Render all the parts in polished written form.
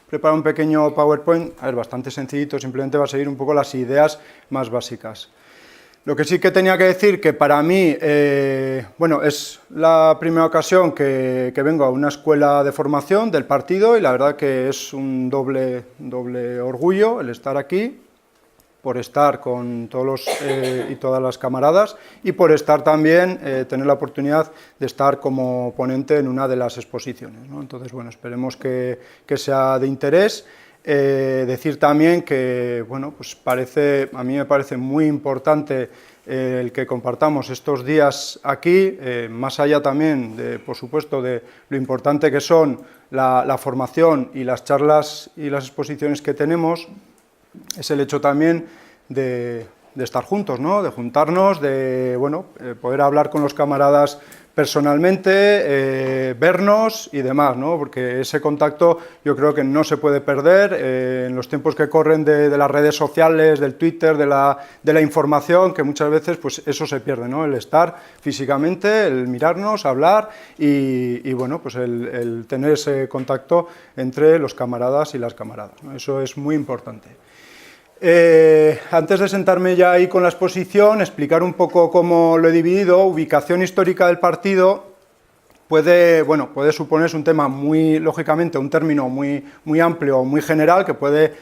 preparado un pequeño PowerPoint, a ver, bastante sencillito, simplemente va a seguir un poco las ideas más básicas. Lo que sí que tenía que decir que para mí, bueno, es la primera ocasión que vengo a una escuela de formación del partido y la verdad que es un doble orgullo el estar aquí, por estar con todos los y todas las camaradas y por estar también, tener la oportunidad de estar como ponente en una de las exposiciones, ¿no? Entonces, bueno, esperemos que sea de interés. Decir también que, bueno, pues a mí me parece muy importante el que compartamos estos días aquí, más allá también, por supuesto, de lo importante que son la formación y las charlas y las exposiciones que tenemos, es el hecho también de estar juntos, ¿no? De juntarnos, de bueno, poder hablar con los camaradas personalmente, vernos y demás, ¿no? Porque ese contacto yo creo que no se puede perder en los tiempos que corren de las redes sociales, del Twitter, de la información, que muchas veces pues eso se pierde, ¿no? El estar físicamente, el mirarnos, hablar y bueno, pues el tener ese contacto entre los camaradas y las camaradas, ¿no? Eso es muy importante. Antes de sentarme ya ahí con la exposición, explicar un poco cómo lo he dividido. Ubicación histórica del partido puede suponerse un tema muy, lógicamente, un término muy amplio, muy general, que puede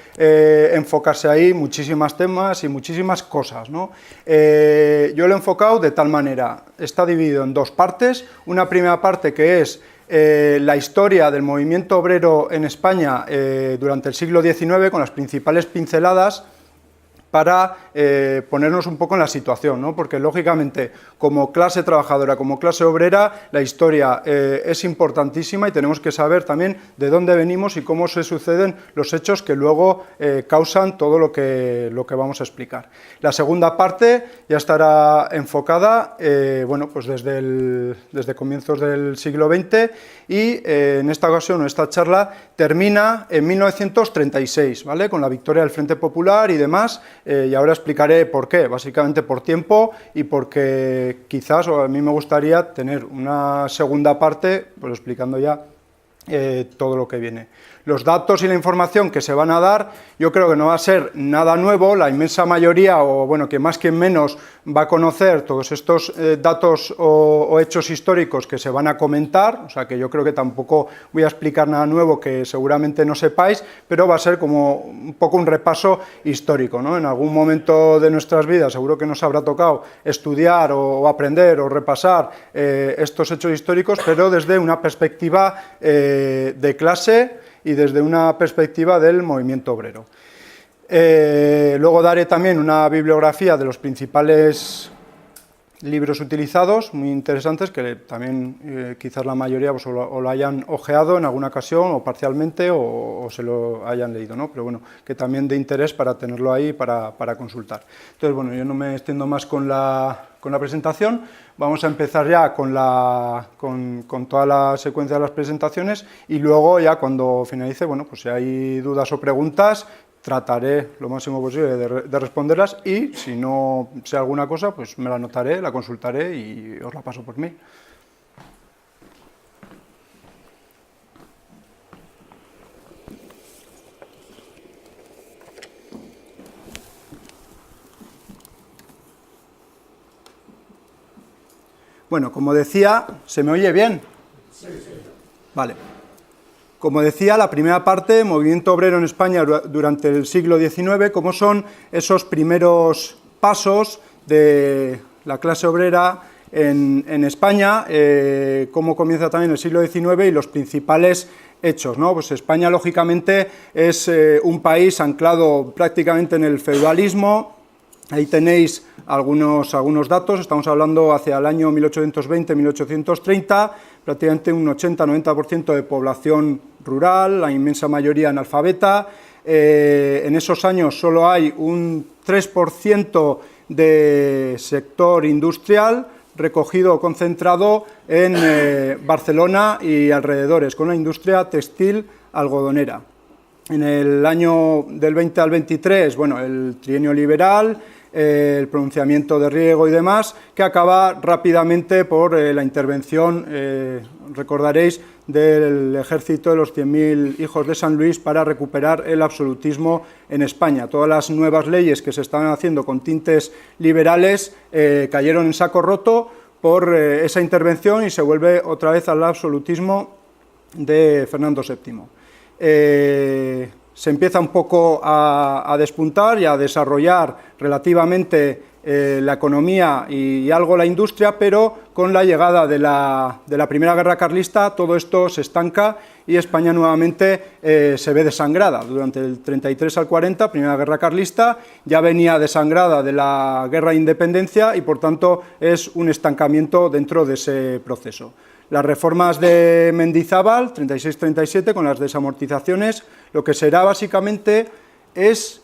enfocarse ahí muchísimos temas y muchísimas cosas, ¿no? Yo lo he enfocado de tal manera, está dividido en dos partes, una primera parte que es la historia del movimiento obrero en España durante el siglo XIX, con las principales pinceladas, para ponernos un poco en la situación, ¿no? Porque lógicamente como clase trabajadora, como clase obrera, la historia es importantísima y tenemos que saber también de dónde venimos y cómo se suceden los hechos que luego causan todo lo que vamos a explicar. La segunda parte ya estará enfocada bueno, pues desde comienzos del siglo XX y en esta ocasión, esta charla, termina en 1936, ¿vale? Con la victoria del Frente Popular y demás. Y ahora explicaré por qué, básicamente por tiempo y porque quizás, o a mí me gustaría tener una segunda parte, pues explicando ya todo lo que viene. Los datos y la información que se van a dar, yo creo que no va a ser nada nuevo, la inmensa mayoría, o bueno, que más que menos, va a conocer todos estos datos o hechos históricos que se van a comentar, o sea que yo creo que tampoco voy a explicar nada nuevo que seguramente no sepáis, pero va a ser como un poco un repaso histórico, ¿no? En algún momento de nuestras vidas seguro que nos habrá tocado estudiar o aprender o repasar estos hechos históricos, pero desde una perspectiva de clase y desde una perspectiva del movimiento obrero. Luego daré también una bibliografía de los principales libros utilizados, muy interesantes, que también quizás la mayoría pues, o lo hayan ojeado en alguna ocasión o parcialmente o se lo hayan leído, ¿no? Pero bueno, que también de interés para tenerlo ahí para consultar. Entonces, bueno, yo no me extiendo más con la presentación, vamos a empezar ya con toda la secuencia de las presentaciones y luego ya cuando finalice, bueno, pues si hay dudas o preguntas, trataré lo máximo posible de responderlas y si no sé alguna cosa, pues me la anotaré, la consultaré y os la paso por mí. Bueno, como decía, ¿se me oye bien? Sí, sí. Vale. Como decía, la primera parte, movimiento obrero en España durante el siglo XIX, cómo son esos primeros pasos de la clase obrera en España, cómo comienza también el siglo XIX y los principales hechos, ¿no? Pues España, lógicamente, es un país anclado prácticamente en el feudalismo. Ahí tenéis algunos datos, estamos hablando hacia el año 1820-1830, prácticamente un 80-90% de población rural, la inmensa mayoría analfabeta. En esos años solo hay un 3% de sector industrial recogido o concentrado en Barcelona y alrededores, con la industria textil algodonera. En el año del 20 al 23, bueno, el trienio liberal, el pronunciamiento de Riego y demás, que acaba rápidamente por la intervención, recordaréis, del ejército de los 100.000 hijos de San Luis para recuperar el absolutismo en España. Todas las nuevas leyes que se estaban haciendo con tintes liberales cayeron en saco roto por esa intervención y se vuelve otra vez al absolutismo de Fernando VII. Se empieza un poco a despuntar y a desarrollar relativamente la economía y algo la industria, pero con la llegada de la Primera Guerra Carlista todo esto se estanca y España nuevamente se ve desangrada. Durante el 33 al 40, Primera Guerra Carlista, ya venía desangrada de la Guerra de Independencia y por tanto es un estancamiento dentro de ese proceso. Las reformas de Mendizábal, 36-37, con las desamortizaciones, lo que será básicamente es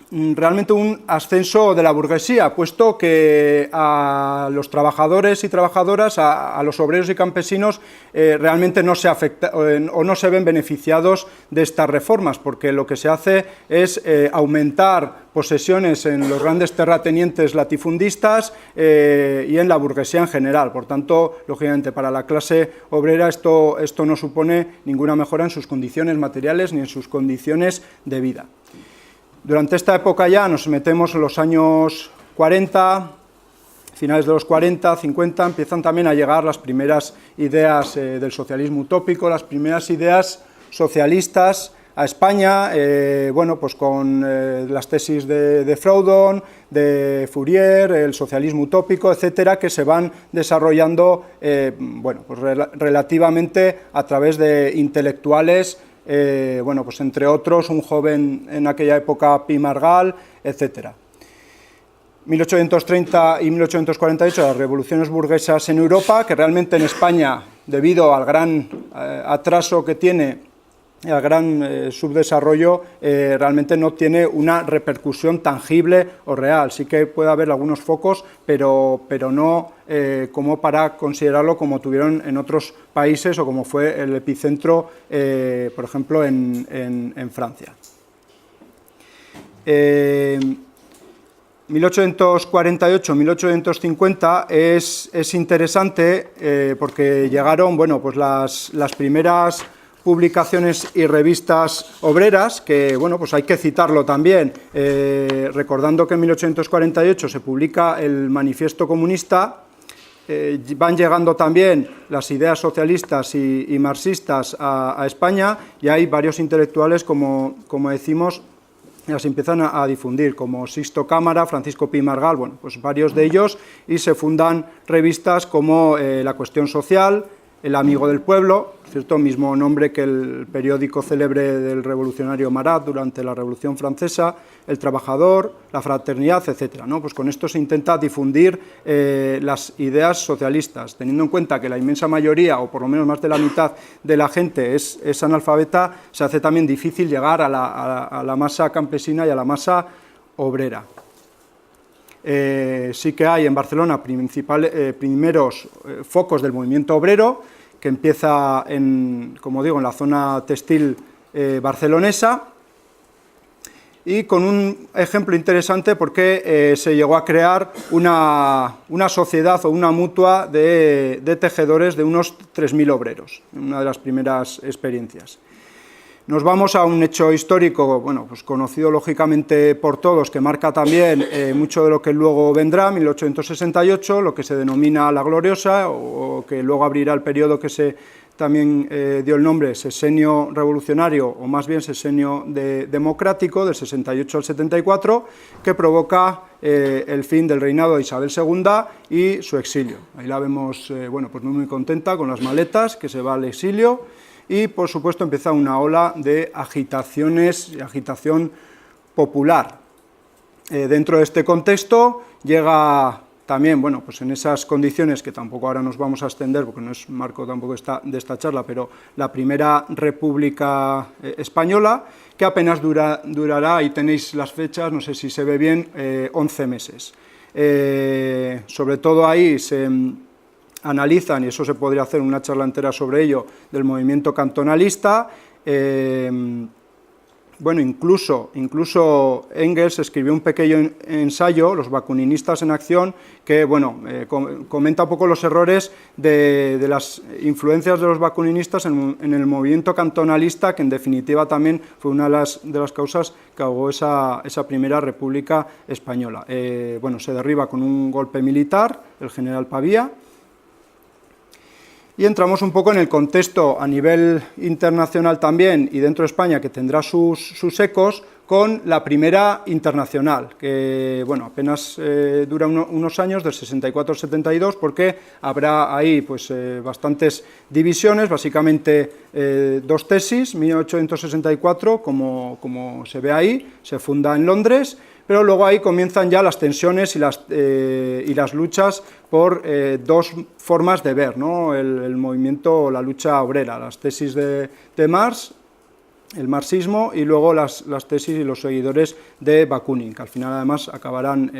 realmente un ascenso de la burguesía, puesto que a los trabajadores y trabajadoras, a los obreros y campesinos, realmente no se afecta o no se ven beneficiados de estas reformas, porque lo que se hace es aumentar posesiones en los grandes terratenientes latifundistas y en la burguesía en general. Por tanto, lógicamente, para la clase obrera esto no supone ninguna mejora en sus condiciones materiales ni en sus condiciones de vida. Durante esta época ya nos metemos en los años 40, finales de los 40, 50, empiezan también a llegar las primeras ideas del socialismo utópico, las primeras ideas socialistas a España, bueno, pues con las tesis de Proudhon, de Fourier, el socialismo utópico, etcétera, que se van desarrollando, bueno, pues relativamente a través de intelectuales. Bueno, pues entre otros, un joven en aquella época, Pi Margall, etc. 1830 y 1848, las revoluciones burguesas en Europa, que realmente en España, debido al gran atraso que tiene, al gran subdesarrollo, realmente no tiene una repercusión tangible o real. Sí que puede haber algunos focos, pero no como para considerarlo como tuvieron en otros países o como fue el epicentro, por ejemplo, en Francia. 1848-1850 es interesante porque llegaron, bueno, pues las primeras publicaciones y revistas obreras, que bueno, pues hay que citarlo también, recordando que en 1848 se publica el Manifiesto Comunista, van llegando también las ideas socialistas y marxistas a España, y hay varios intelectuales, como decimos, las empiezan a difundir, como Sixto Cámara, Francisco Pi Margall, bueno, pues varios de ellos, y se fundan revistas como La Cuestión Social, El Amigo del Pueblo, ¿cierto? Mismo nombre que el periódico célebre del revolucionario Marat durante la Revolución Francesa, El Trabajador, La Fraternidad, etcétera, ¿no? Pues con esto se intenta difundir las ideas socialistas, teniendo en cuenta que la inmensa mayoría, o por lo menos más de la mitad de la gente es analfabeta, se hace también difícil llegar a la masa campesina y a la masa obrera. Sí que hay en Barcelona primeros focos del movimiento obrero, que empieza, como digo, en la zona textil barcelonesa, y con un ejemplo interesante porque se llegó a crear una sociedad o una mutua de tejedores de unos 3.000 obreros, una de las primeras experiencias. Nos vamos a un hecho histórico, bueno, pues conocido lógicamente por todos, que marca también mucho de lo que luego vendrá, 1868, lo que se denomina la Gloriosa, o que luego abrirá el periodo que se también dio el nombre sexenio revolucionario, o más bien sexenio democrático, del 68 al 74, que provoca el fin del reinado de Isabel II y su exilio. Ahí la vemos, bueno, pues muy contenta con las maletas, que se va al exilio. Y, por supuesto, empieza una ola de agitaciones y agitación popular. Dentro de este contexto llega también, bueno, pues en esas condiciones que tampoco ahora nos vamos a extender, porque no es marco tampoco de esta charla, pero la primera República Española, que apenas durará, ahí tenéis las fechas, no sé si se ve bien, 11 meses. Sobre todo ahí se analizan, y eso se podría hacer una charla entera sobre ello, del movimiento cantonalista, bueno, incluso Engels escribió un pequeño ensayo, Los bakuninistas en acción, que bueno, comenta un poco los errores de las influencias de los bakuninistas en el movimiento cantonalista, que en definitiva también fue una de las causas que ahogó esa primera República Española. Bueno, se derriba con un golpe militar, el general Pavía. Y entramos un poco en el contexto a nivel internacional también y dentro de España, que tendrá sus ecos, con la Primera Internacional, que bueno, apenas dura unos años, del 64 al 72, porque habrá ahí pues, bastantes divisiones, básicamente dos tesis. 1864, como se ve ahí, se funda en Londres, pero luego ahí comienzan ya las tensiones y las luchas por dos formas de ver, ¿no? El movimiento, la lucha obrera, las tesis de Marx, el marxismo, y luego las tesis y los seguidores de Bakunin, que al final además acabarán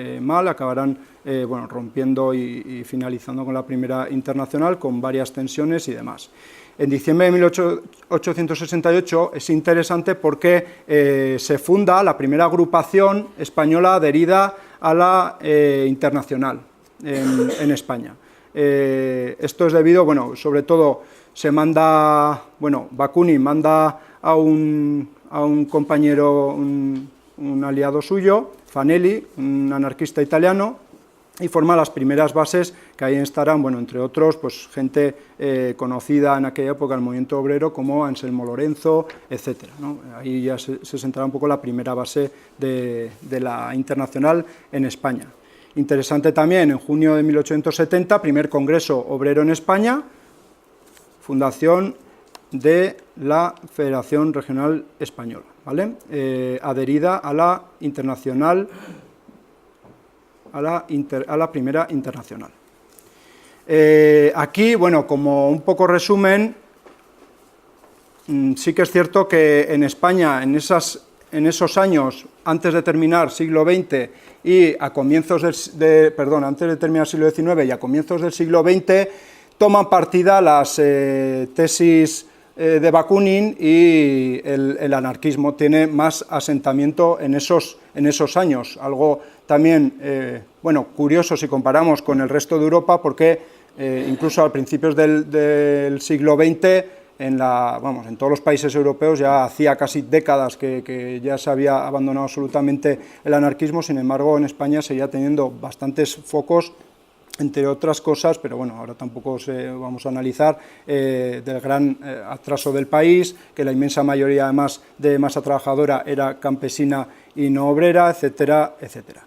acabarán bueno, rompiendo y finalizando con la Primera Internacional, con varias tensiones y demás. En diciembre de 1868 es interesante porque se funda la primera agrupación española adherida a la Internacional en España. Esto es debido, bueno, sobre todo se manda, bueno, Bakunin manda a un compañero, un aliado suyo, Fanelli, un anarquista italiano, y forma las primeras bases, que ahí estarán, bueno, entre otros, pues gente conocida en aquella época del movimiento obrero, como Anselmo Lorenzo, etcétera, ¿no? Ahí ya se sentará un poco la primera base de la Internacional en España. Interesante también, en junio de 1870, primer Congreso Obrero en España, fundación de la Federación Regional Española, ¿vale? Adherida a la Internacional, a la Primera Internacional. Aquí, bueno, como un poco resumen, sí que es cierto que en España, en esos años, antes de terminar siglo XX y a comienzos antes de terminar siglo XIX y a comienzos del siglo XX, toman partida las tesis de Bakunin, y el anarquismo tiene más asentamiento en esos años, algo también, bueno, curioso si comparamos con el resto de Europa, porque incluso a principios del siglo XX, en todos los países europeos ya hacía casi décadas que ya se había abandonado absolutamente el anarquismo. Sin embargo, en España seguía teniendo bastantes focos, entre otras cosas, pero bueno, ahora tampoco vamos a analizar, del gran atraso del país, que la inmensa mayoría además de masa trabajadora era campesina y no obrera, etcétera, etcétera.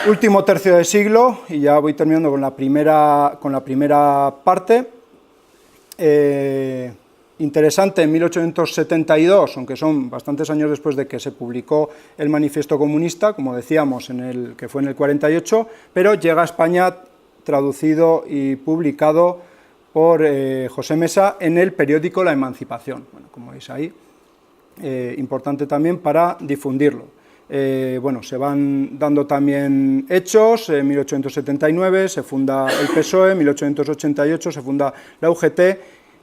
Último tercio de siglo, y ya voy terminando con la primera parte. Interesante, en 1872, aunque son bastantes años después de que se publicó el Manifiesto Comunista, como decíamos, que fue en el 48, pero llega a España traducido y publicado por José Mesa en el periódico La Emancipación. Bueno, como veis ahí, importante también para difundirlo. Bueno, se van dando también hechos. En 1879 se funda el PSOE, en 1888 se funda la UGT.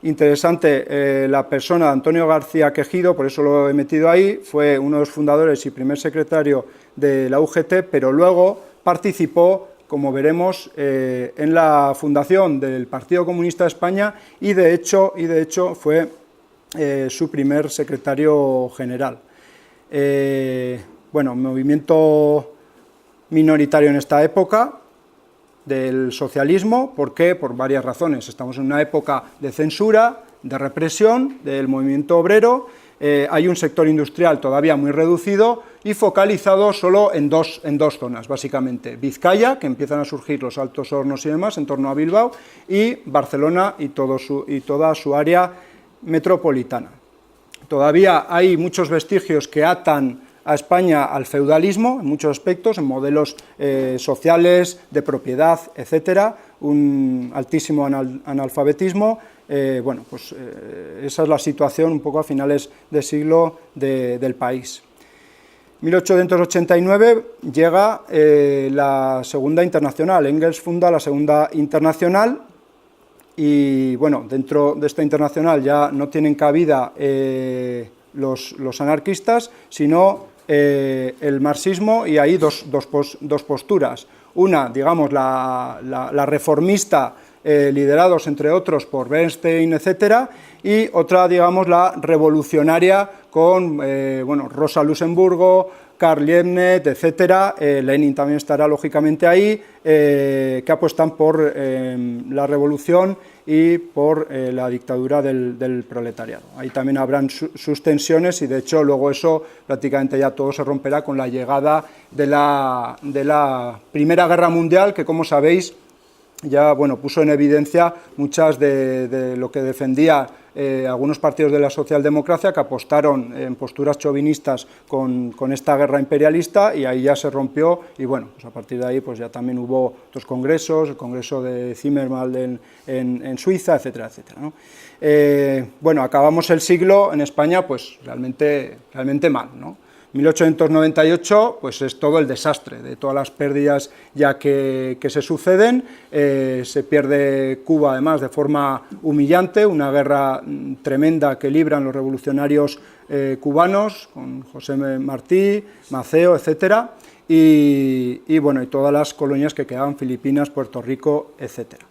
Interesante, la persona de Antonio García Quejido, por eso lo he metido ahí, fue uno de los fundadores y primer secretario de la UGT, pero luego participó, como veremos, en la fundación del Partido Comunista de España, y de hecho fue su primer secretario general. Bueno, movimiento minoritario en esta época del socialismo. ¿Por qué? Por varias razones. Estamos en una época de censura, de represión del movimiento obrero. Hay un sector industrial todavía muy reducido y focalizado solo en dos zonas, básicamente. Vizcaya, que empiezan a surgir los altos hornos y demás en torno a Bilbao, y Barcelona y toda su área metropolitana. Todavía hay muchos vestigios que atan a España al feudalismo, en muchos aspectos, en modelos sociales, de propiedad, etcétera, un altísimo analfabetismo. Bueno, pues esa es la situación un poco a finales de siglo del país. 1889 llega la Segunda Internacional. Engels funda la Segunda Internacional, y bueno, dentro de esta internacional ya no tienen cabida los anarquistas, sino el marxismo, y hay dos posturas. Una, digamos, la reformista, liderados entre otros por Bernstein, etcétera, y otra, digamos, la revolucionaria con Rosa Luxemburgo, Karl Liebknecht, etcétera. Lenin también estará lógicamente ahí, que apuestan por la revolución y por la dictadura del proletariado. Ahí también habrán sus tensiones, y de hecho luego eso prácticamente ya todo se romperá con la llegada de la Primera Guerra Mundial, que, como sabéis, ya puso en evidencia muchas de lo que defendía algunos partidos de la socialdemocracia, que apostaron en posturas chauvinistas con esta guerra imperialista, y ahí ya se rompió, y pues a partir de ahí pues ya también hubo otros congresos, el congreso de Zimmermann en Suiza, etcétera, etcétera, ¿no? Acabamos el siglo en España pues realmente mal, ¿no? 1898 pues es todo el desastre de todas las pérdidas ya que se suceden. Se pierde Cuba además de forma humillante, una guerra tremenda que libran los revolucionarios cubanos con José Martí, Maceo, etcétera, y todas las colonias que quedaban, Filipinas, Puerto Rico, etcétera.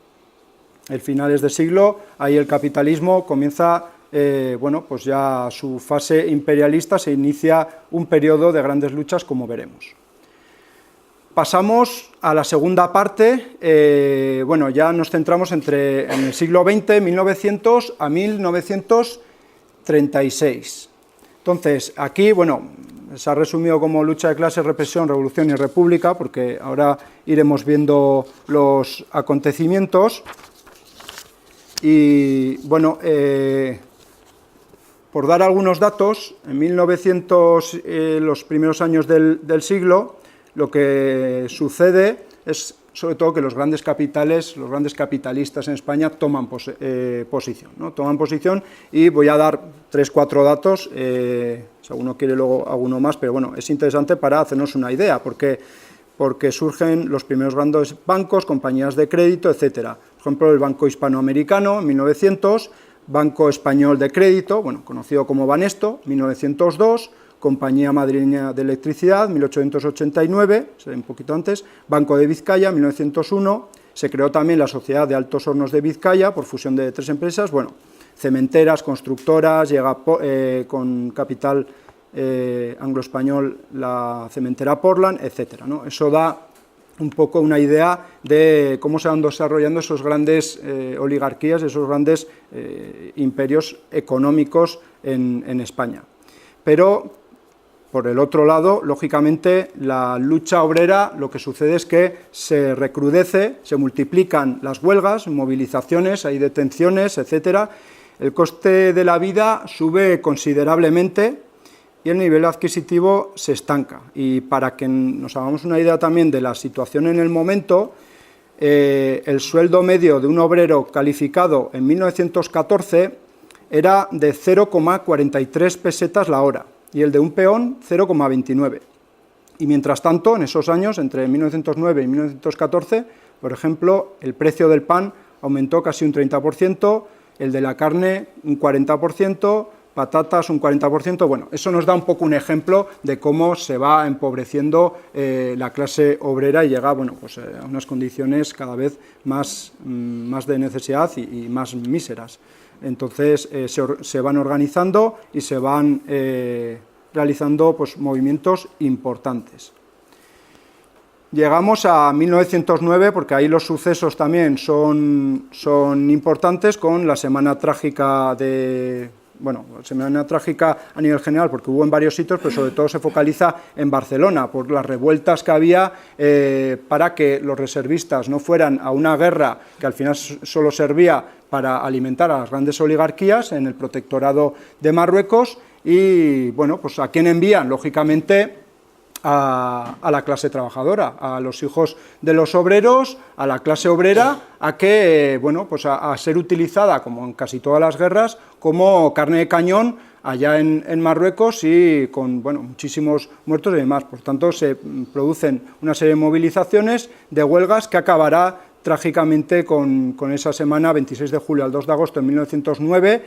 El finales de siglo, ahí el capitalismo comienza pues ya su fase imperialista, se inicia un periodo de grandes luchas, como veremos. Pasamos a la segunda parte, ya nos centramos en el siglo XX, 1900 a 1936. Entonces, aquí, se ha resumido como lucha de clases, represión, revolución y república, porque ahora iremos viendo los acontecimientos. Y, por dar algunos datos, en 1900, los primeros años del siglo, lo que sucede es sobre todo que los grandes capitales, los grandes capitalistas en España toman posición, ¿no? Toman posición, y voy a dar 3-4 datos, si alguno quiere luego alguno más, pero es interesante para hacernos una idea, porque surgen los primeros grandes bancos, compañías de crédito, etcétera. Por ejemplo, el Banco Hispanoamericano en 1900, Banco Español de Crédito, conocido como Banesto, 1902, Compañía Madrileña de Electricidad, 1889, un poquito antes, Banco de Vizcaya, 1901, se creó también la Sociedad de Altos Hornos de Vizcaya, por fusión de 3 empresas, cementeras, constructoras, llega con capital anglo-español la cementera Portland, etcétera, ¿no? Eso da un poco una idea de cómo se van desarrollando esos grandes oligarquías, esos grandes imperios económicos en España. Pero, por el otro lado, lógicamente, la lucha obrera, lo que sucede es que se recrudece, se multiplican las huelgas, movilizaciones, hay detenciones, etcétera. El coste de la vida sube considerablemente y el nivel adquisitivo se estanca. Y para que nos hagamos una idea también de la situación en el momento, el sueldo medio de un obrero calificado en 1914 era de 0,43 pesetas la hora, y el de un peón 0,29. Y mientras tanto, en esos años, entre 1909 y 1914, por ejemplo, el precio del pan aumentó casi un 30%, el de la carne un 40%, patatas un 40%, eso nos da un poco un ejemplo de cómo se va empobreciendo la clase obrera y llega a unas condiciones cada vez más de necesidad y más míseras. Entonces se van organizando y se van realizando movimientos importantes. Llegamos a 1909, porque ahí los sucesos también son importantes, con la Semana Trágica Semana Trágica a nivel general, porque hubo en varios sitios, pero sobre todo se focaliza en Barcelona, por las revueltas que había para que los reservistas no fueran a una guerra que al final solo servía para alimentar a las grandes oligarquías en el protectorado de Marruecos, y ¿a quién envían? Lógicamente a la clase trabajadora, a los hijos de los obreros, a la clase obrera, a que a ser utilizada, como en casi todas las guerras, como carne de cañón allá en Marruecos, y con muchísimos muertos y demás. Por tanto, se producen una serie de movilizaciones, de huelgas, que acabará trágicamente con esa semana, 26 de julio al 2 de agosto de 1909,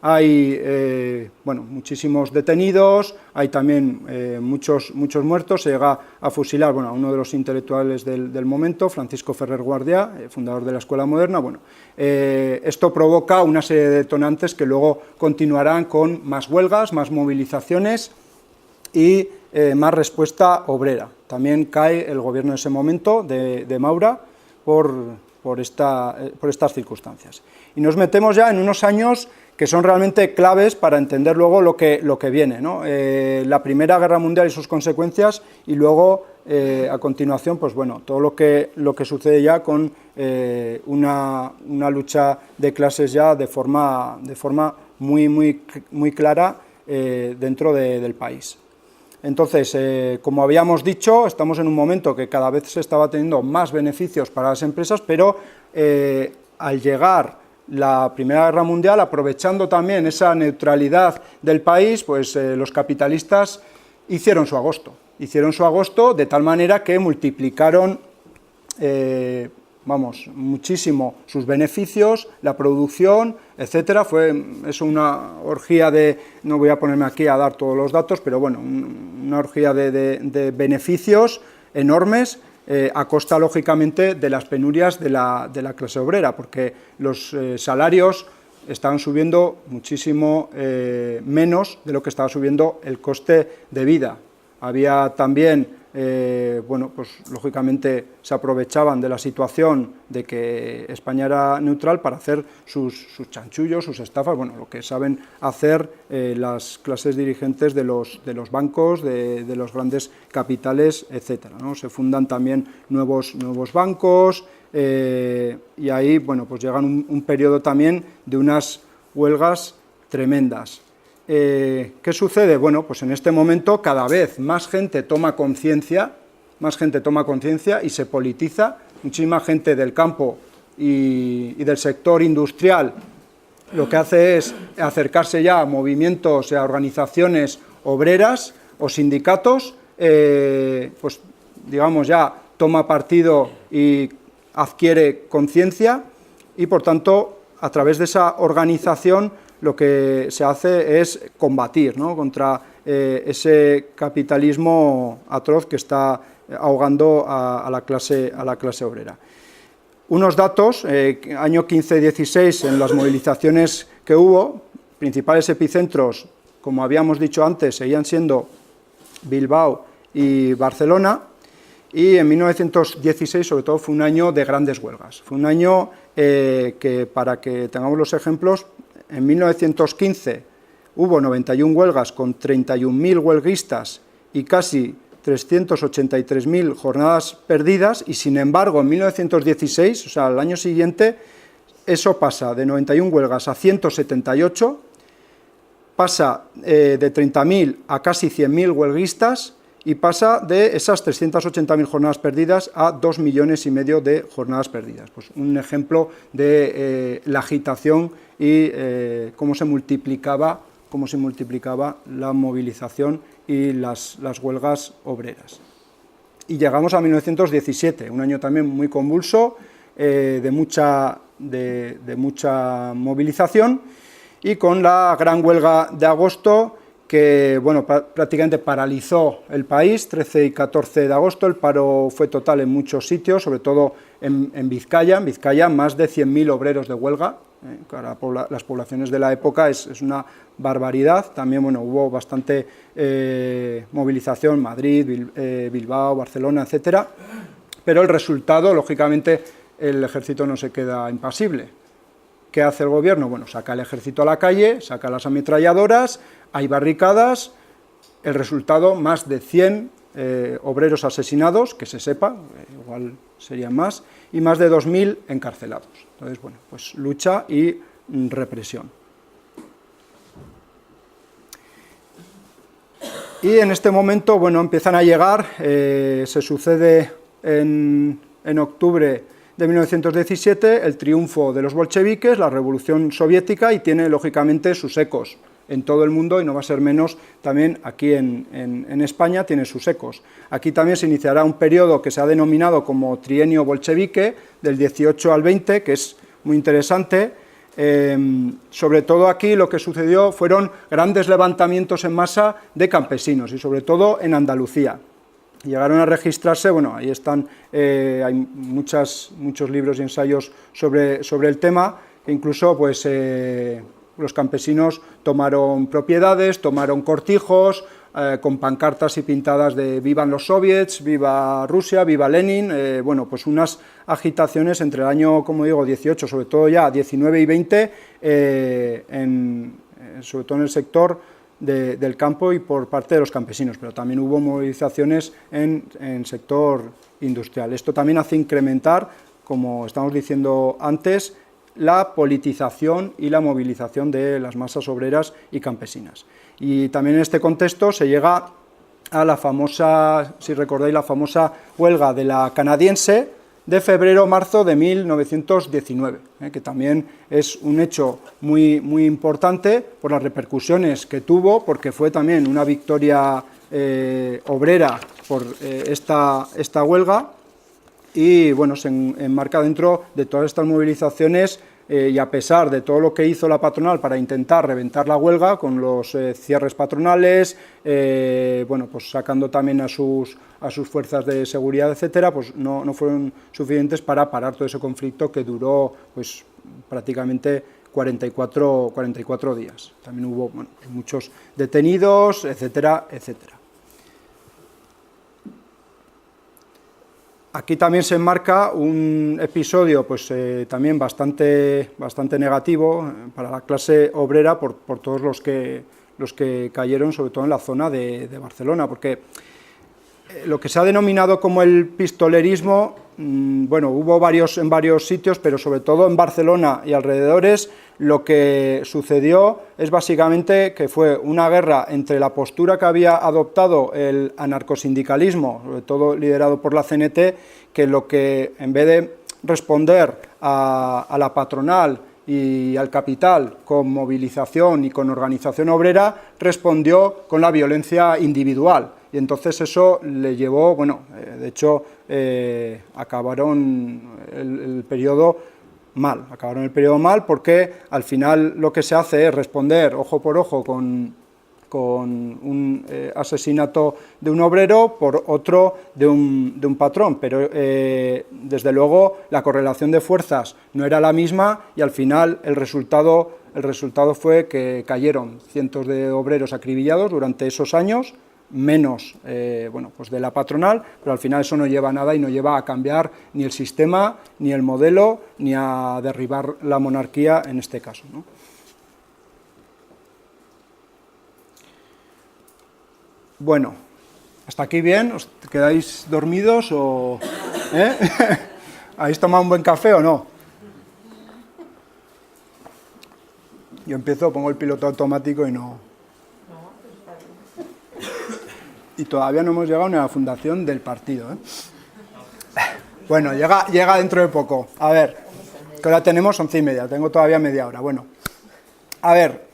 hay bueno, muchísimos detenidos, hay también muchos muertos, se llega a fusilar bueno, a uno de los intelectuales del momento, Francisco Ferrer Guardià, fundador de la Escuela Moderna. Bueno, esto provoca una serie de detonantes que luego continuarán con más huelgas, más movilizaciones y más respuesta obrera. También cae el gobierno en ese momento de Maura por estas circunstancias. Y nos metemos ya en unos años que son realmente claves para entender luego lo que viene, ¿no? La Primera Guerra Mundial y sus consecuencias, y luego, a continuación, pues bueno, todo lo que sucede ya con una lucha de clases ya de forma muy clara dentro del país. Entonces, como habíamos dicho, estamos en un momento que cada vez se estaba teniendo más beneficios para las empresas, pero al llegar la Primera Guerra Mundial, aprovechando también esa neutralidad del país, pues los capitalistas hicieron su agosto de tal manera que multiplicaron muchísimo sus beneficios, la producción, etcétera. Es una orgía no voy a ponerme aquí a dar todos los datos, pero bueno, una orgía de beneficios enormes, a costa, lógicamente, de las penurias de la clase obrera, porque los salarios estaban subiendo muchísimo menos de lo que estaba subiendo el coste de vida. Había también, pues lógicamente se aprovechaban de la situación de que España era neutral para hacer sus chanchullos, sus estafas, bueno, lo que saben hacer las clases dirigentes de los bancos, de los grandes capitales, etcétera, ¿no? Se fundan también nuevos bancos, y ahí, bueno, pues llegan un periodo también de unas huelgas tremendas. ¿Qué sucede? Bueno, pues en este momento cada vez más gente toma conciencia y se politiza. Muchísima gente del campo y del sector industrial lo que hace es acercarse ya a movimientos y a organizaciones obreras o sindicatos, pues digamos ya toma partido y adquiere conciencia, y por tanto a través de esa organización lo que se hace es combatir, ¿no?, contra ese capitalismo atroz que está ahogando a la clase obrera. Unos datos, año 15-16, en las movilizaciones que hubo, principales epicentros, como habíamos dicho antes, seguían siendo Bilbao y Barcelona, y en 1916, sobre todo, fue un año de grandes huelgas. Fue un año que, para que tengamos los ejemplos, en 1915 hubo 91 huelgas con 31.000 huelguistas y casi 383.000 jornadas perdidas, y sin embargo en 1916, o sea, al año siguiente, eso pasa de 91 huelgas a 178, pasa de 30.000 a casi 100.000 huelguistas, y pasa de esas 380.000 jornadas perdidas a 2,5 millones de jornadas perdidas. Pues un ejemplo de la agitación y cómo se multiplicaba la movilización y las huelgas obreras. Y llegamos a 1917, un año también muy convulso, de mucha movilización, y con la gran huelga de agosto, que bueno, prácticamente paralizó el país. 13 y 14 de agosto el paro fue total en muchos sitios, sobre todo en Vizcaya. En Vizcaya más de 100.000 obreros de huelga, para las poblaciones de la época es una barbaridad. También bueno, hubo bastante movilización, Madrid, Bilbao, Barcelona, etcétera, pero el resultado, lógicamente, el ejército no se queda impasible. ¿Qué hace el gobierno? Bueno, saca el ejército a la calle, saca las ametralladoras, hay barricadas. El resultado, más de 100 obreros asesinados, que se sepa, igual serían más, y más de 2.000 encarcelados. Entonces, bueno, pues lucha y represión. Y en este momento, bueno, empiezan a llegar, se sucede en octubre de 1917, el triunfo de los bolcheviques, la revolución soviética, y tiene lógicamente sus ecos en todo el mundo, y no va a ser menos también aquí en España, tiene sus ecos. Aquí también se iniciará un periodo que se ha denominado como trienio bolchevique, del 18 al 20, que es muy interesante. Sobre todo aquí lo que sucedió fueron grandes levantamientos en masa de campesinos, y sobre todo en Andalucía. Llegaron a registrarse, bueno, ahí están, hay muchos libros y ensayos sobre el tema, que incluso pues, los campesinos tomaron propiedades, tomaron cortijos, con pancartas y pintadas de vivan los soviets, viva Rusia, viva Lenin, bueno, pues unas agitaciones entre el año, como digo, 18, sobre todo ya 19 y 20, sobre todo en el sector del campo y por parte de los campesinos, pero también hubo movilizaciones en el sector industrial. Esto también hace incrementar, como estamos diciendo antes, la politización y la movilización de las masas obreras y campesinas. Y también en este contexto se llega a la famosa, si recordáis, la famosa huelga de la canadiense de febrero-marzo de 1919, que también es un hecho muy, muy importante por las repercusiones que tuvo, porque fue también una victoria obrera por esta huelga, y bueno, se enmarca dentro de todas estas movilizaciones, y a pesar de todo lo que hizo la patronal para intentar reventar la huelga con los cierres patronales, bueno, pues sacando también a sus fuerzas de seguridad, etcétera, pues no fueron suficientes para parar todo ese conflicto que duró pues prácticamente 44 días. También hubo, bueno, muchos detenidos, etcétera, etcétera. Aquí también se enmarca un episodio pues, también bastante negativo para la clase obrera por todos los que cayeron, sobre todo en la zona de Barcelona, porque lo que se ha denominado como el pistolerismo, bueno, hubo en varios sitios, pero sobre todo en Barcelona y alrededores, lo que sucedió es básicamente que fue una guerra entre la postura que había adoptado el anarcosindicalismo, sobre todo liderado por la CNT, que lo que en vez de responder a la patronal y al capital con movilización y con organización obrera, respondió con la violencia individual. Y entonces eso le llevó, bueno, de hecho, acabaron el periodo mal, porque al final lo que se hace es responder ojo por ojo con un asesinato de un obrero por otro de un patrón, pero desde luego la correlación de fuerzas no era la misma, y al final el resultado fue que cayeron cientos de obreros acribillados durante esos años, menos bueno, pues de la patronal, pero al final eso no lleva a nada y no lleva a cambiar ni el sistema, ni el modelo, ni a derribar la monarquía en este caso, ¿no? Bueno, ¿hasta aquí bien? ¿Os quedáis dormidos o...? ¿Habéis tomado un buen café o no? Yo empiezo, pongo el piloto automático y no... Y todavía no hemos llegado ni a la fundación del partido, ¿eh? Bueno, llega dentro de poco. A ver, que ahora tenemos 11:30, tengo todavía media hora. Bueno, a ver,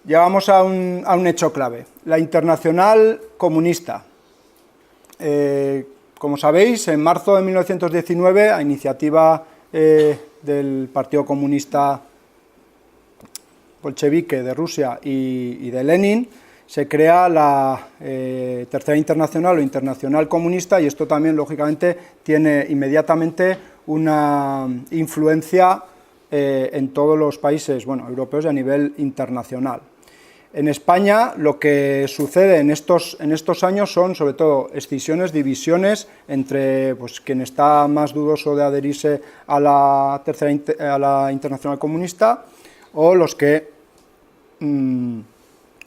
llegamos a un hecho clave. La Internacional Comunista. Como sabéis, en marzo de 1919, a iniciativa del Partido Comunista Bolchevique de Rusia y de Lenin, se crea la Tercera Internacional o Internacional Comunista, y esto también, lógicamente, tiene inmediatamente una influencia en todos los países, bueno, europeos y a nivel internacional. En España lo que sucede en estos años son, sobre todo, escisiones, divisiones entre pues, quien está más dudoso de adherirse a la Internacional Comunista, o los que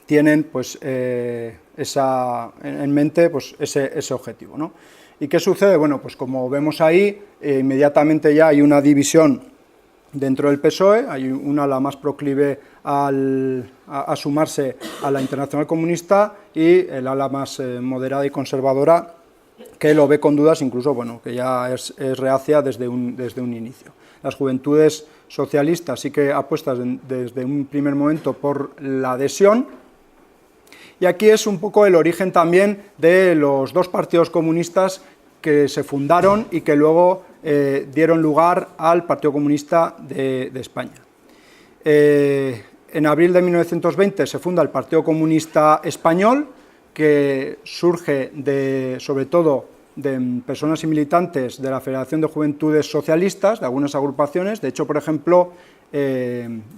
tienen pues, en mente pues, ese objetivo, ¿no? ¿Y qué sucede? Bueno, pues como vemos ahí, inmediatamente ya hay una división dentro del PSOE, hay una ala más proclive a sumarse a la Internacional Comunista, y el ala más moderada y conservadora, que lo ve con dudas, incluso, bueno, que ya es reacia desde un inicio. Las juventudes socialistas sí que apuestan desde un primer momento por la adhesión. Y aquí es un poco el origen también de los dos partidos comunistas que se fundaron y que luego dieron lugar al Partido Comunista de España. En abril de 1920 se funda el Partido Comunista Español, que surge sobre todo de personas y militantes de la Federación de Juventudes Socialistas, de algunas agrupaciones. De hecho, por ejemplo,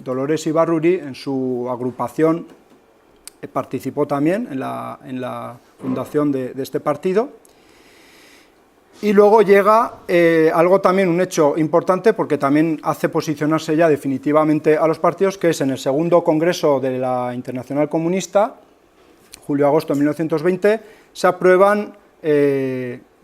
Dolores Ibarruri, en su agrupación, participó también en la fundación de este partido. Y luego llega algo también, un hecho importante, porque también hace posicionarse ya definitivamente a los partidos, que es en el segundo congreso de la Internacional Comunista, julio-agosto de 1920, se aprueban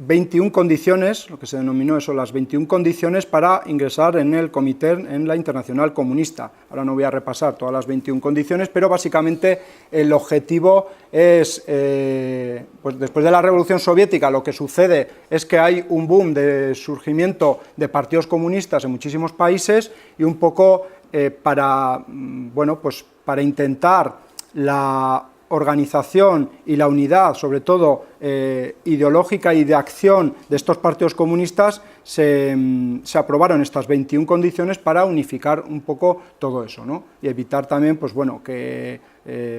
21 condiciones, lo que se denominó eso, las 21 condiciones para ingresar en el comité, en la Internacional Comunista. Ahora no voy a repasar todas las 21 condiciones, pero básicamente el objetivo es, pues después de la Revolución Soviética, lo que sucede es que hay un boom de surgimiento de partidos comunistas en muchísimos países, y un poco bueno, pues para intentar la organización y la unidad, sobre todo ideológica y de acción de estos partidos comunistas, se aprobaron estas 21 condiciones para unificar un poco todo eso, ¿no? Y evitar también, pues bueno, que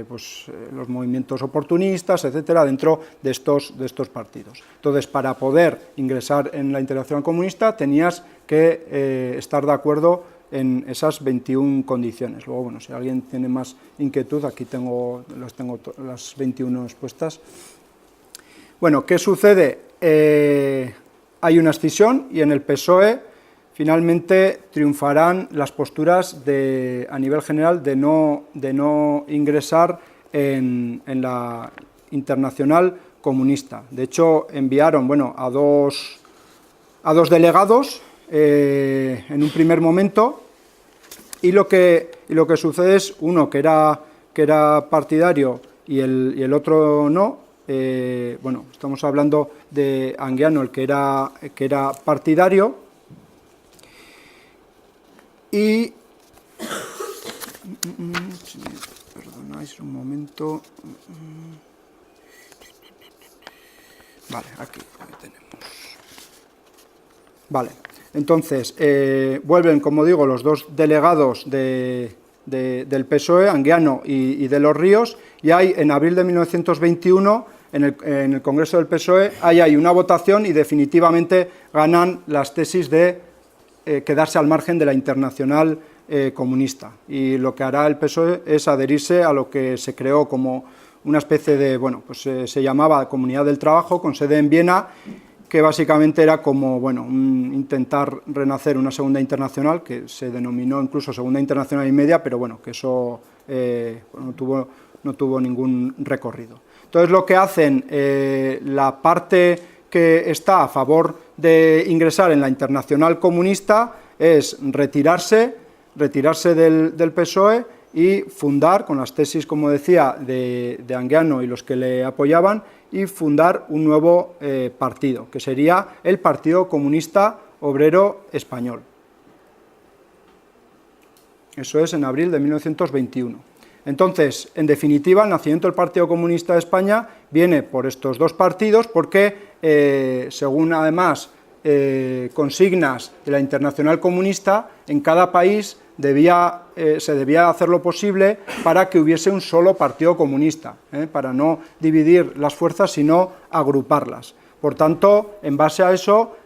los movimientos oportunistas, etcétera, dentro de estos partidos. Entonces, para poder ingresar en la Internacional Comunista tenías que estar de acuerdo en esas 21 condiciones. Luego, bueno, si alguien tiene más inquietud, aquí tengo las 21 expuestas. Bueno, ¿qué sucede? Hay una escisión y en el PSOE finalmente triunfarán las posturas a nivel general de no ingresar en la Internacional Comunista. De hecho, enviaron, bueno, a dos delegados en un primer momento, y lo que sucede es uno que era partidario y el otro no. Bueno, estamos hablando de Anguiano, el que era partidario, y si me perdonáis un momento. Vale, aquí tenemos. Vale. Entonces, vuelven, como digo, los dos delegados del PSOE, Anguiano y de los Ríos, y hay, en abril de 1921, en el Congreso del PSOE, hay una votación y definitivamente ganan las tesis de quedarse al margen de la Internacional Comunista. Y lo que hará el PSOE es adherirse a lo que se creó como una especie de, bueno, pues se llamaba Comunidad del Trabajo, con sede en Viena, que básicamente era como, bueno, intentar renacer una segunda internacional, que se denominó incluso Segunda Internacional y Media, pero bueno, que eso no tuvo ningún recorrido. Entonces, lo que hacen la parte que está a favor de ingresar en la Internacional Comunista es retirarse del PSOE y fundar, con las tesis, como decía, de Anguiano y los que le apoyaban, y fundar un nuevo partido, que sería el Partido Comunista Obrero Español. Eso es en abril de 1921. Entonces, en definitiva, el nacimiento del Partido Comunista de España viene por estos dos partidos, porque, según además consignas de la Internacional Comunista, en cada país se debía hacer lo posible para que hubiese un solo partido comunista, para no dividir las fuerzas, sino agruparlas. Por tanto, en base a eso,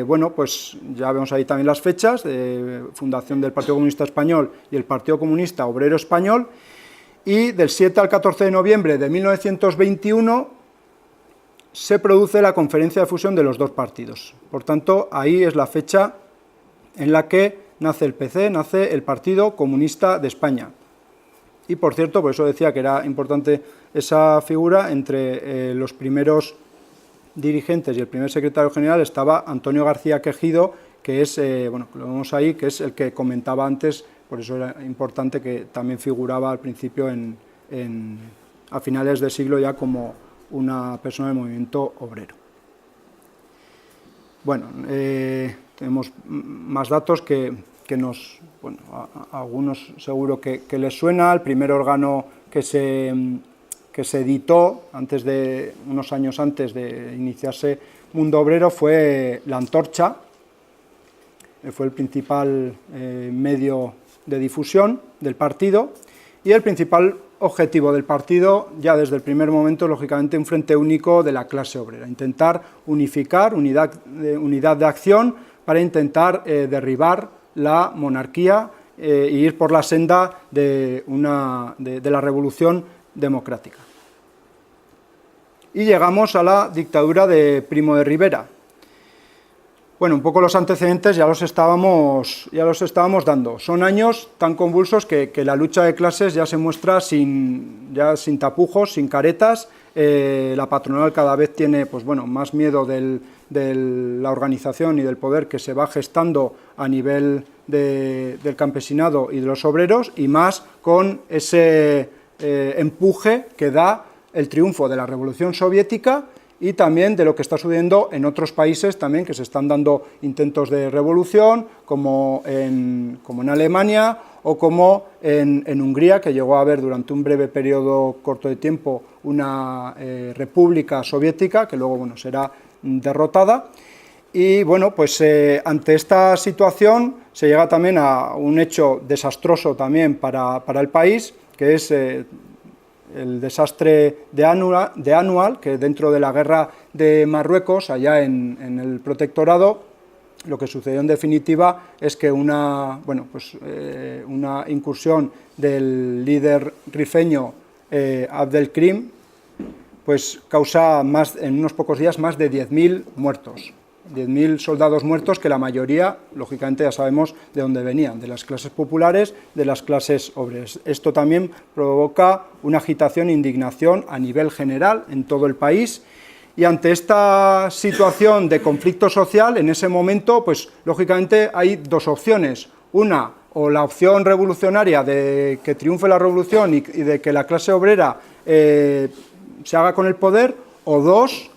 bueno, pues ya vemos ahí también las fechas de fundación del Partido Comunista Español y el Partido Comunista Obrero Español, y del 7 al 14 de noviembre de 1921 se produce la conferencia de fusión de los dos partidos. Por tanto, ahí es la fecha en la que nace el PC, nace el Partido Comunista de España. Y, por cierto, por eso decía que era importante esa figura, entre los primeros dirigentes y el primer secretario general estaba Antonio García Quejido, que es, bueno, lo vemos ahí, que es el que comentaba antes, por eso era importante que también figuraba al principio a finales del siglo ya como una persona del movimiento obrero. Bueno, tenemos más datos que bueno, a algunos seguro que les suena. El primer órgano que se editó unos años antes de iniciarse mundo obrero fue la antorcha, fue el principal medio de difusión del partido, y el principal objetivo del partido, ya desde el primer momento, lógicamente, un frente único de la clase obrera, intentar unificar, unidad de acción para intentar derribar la monarquía e ir por la senda de la revolución democrática. Y llegamos a la dictadura de Primo de Rivera. Bueno, un poco los antecedentes ya los estábamos dando. Son años tan convulsos que la lucha de clases ya se muestra sin tapujos, sin caretas. La patronal cada vez tiene, pues bueno, más miedo de la organización y del poder que se va gestando a nivel del campesinado y de los obreros, y más con ese empuje que da el triunfo de la Revolución Soviética y también de lo que está sucediendo en otros países también, que se están dando intentos de revolución, como en Alemania o como en Hungría, que llegó a haber durante un breve periodo corto de tiempo una república soviética, que luego, bueno, será derrotada. Y bueno, pues ante esta situación se llega también a un hecho desastroso también para el país, que es el desastre de Anual, que dentro de la guerra de Marruecos, allá en el protectorado, lo que sucedió en definitiva es que una incursión del líder rifeño Abdelkrim, pues causa en unos pocos días más de 10.000 muertos. 10.000 soldados muertos, que la mayoría, lógicamente, ya sabemos de dónde venían, de las clases populares, de las clases obreras. Esto también provoca una agitación e indignación a nivel general en todo el país, y ante esta situación de conflicto social, en ese momento, pues lógicamente hay dos opciones. Una, o la opción revolucionaria de que triunfe la revolución y de que la clase obrera se haga con el poder, o dos,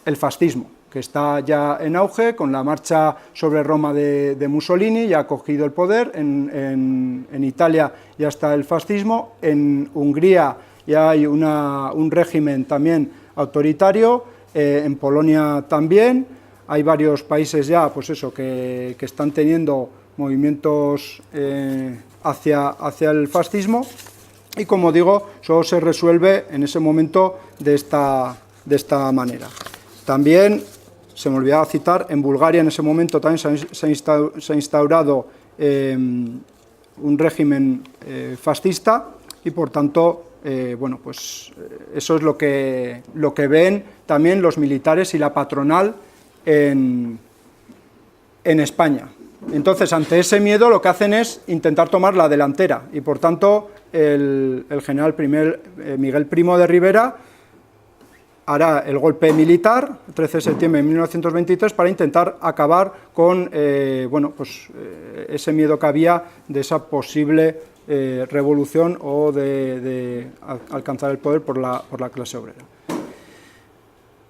el fascismo, que está ya en auge con la marcha sobre Roma de Mussolini, ya ha cogido el poder. En Italia ya está el fascismo, en Hungría ya hay un régimen también autoritario, en Polonia también. Hay varios países ya, pues eso, que están teniendo movimientos hacia el fascismo, y como digo, solo se resuelve en ese momento de esta manera. También se me olvidaba citar, en Bulgaria en ese momento también se ha instaurado un régimen fascista, y por tanto, bueno, pues eso es lo que ven también los militares y la patronal en España. Entonces, ante ese miedo, lo que hacen es intentar tomar la delantera, y por tanto el general Miguel Primo de Rivera hará el golpe militar, el 13 de septiembre de 1923, para intentar acabar con ese miedo que había de esa posible revolución o de alcanzar el poder por la clase obrera.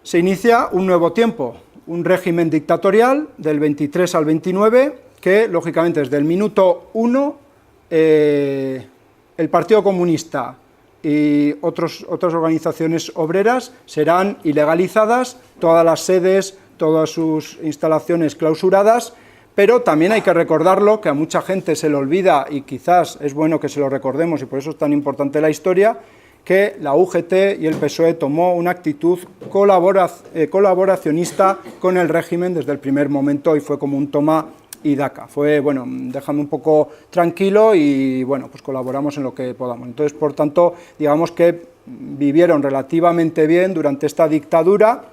Se inicia un nuevo tiempo, un régimen dictatorial del 23 al 29, que lógicamente desde el minuto 1 el Partido Comunista y otras organizaciones obreras serán ilegalizadas, todas las sedes, todas sus instalaciones clausuradas, pero también hay que recordarlo, que a mucha gente se le olvida, y quizás es bueno que se lo recordemos, y por eso es tan importante la historia, que la UGT y el PSOE tomó una actitud colaboracionista con el régimen desde el primer momento, y fue como un toma y daca. Fue, bueno, déjame un poco tranquilo y, bueno, pues colaboramos en lo que podamos. Entonces, por tanto, digamos que vivieron relativamente bien durante esta dictadura.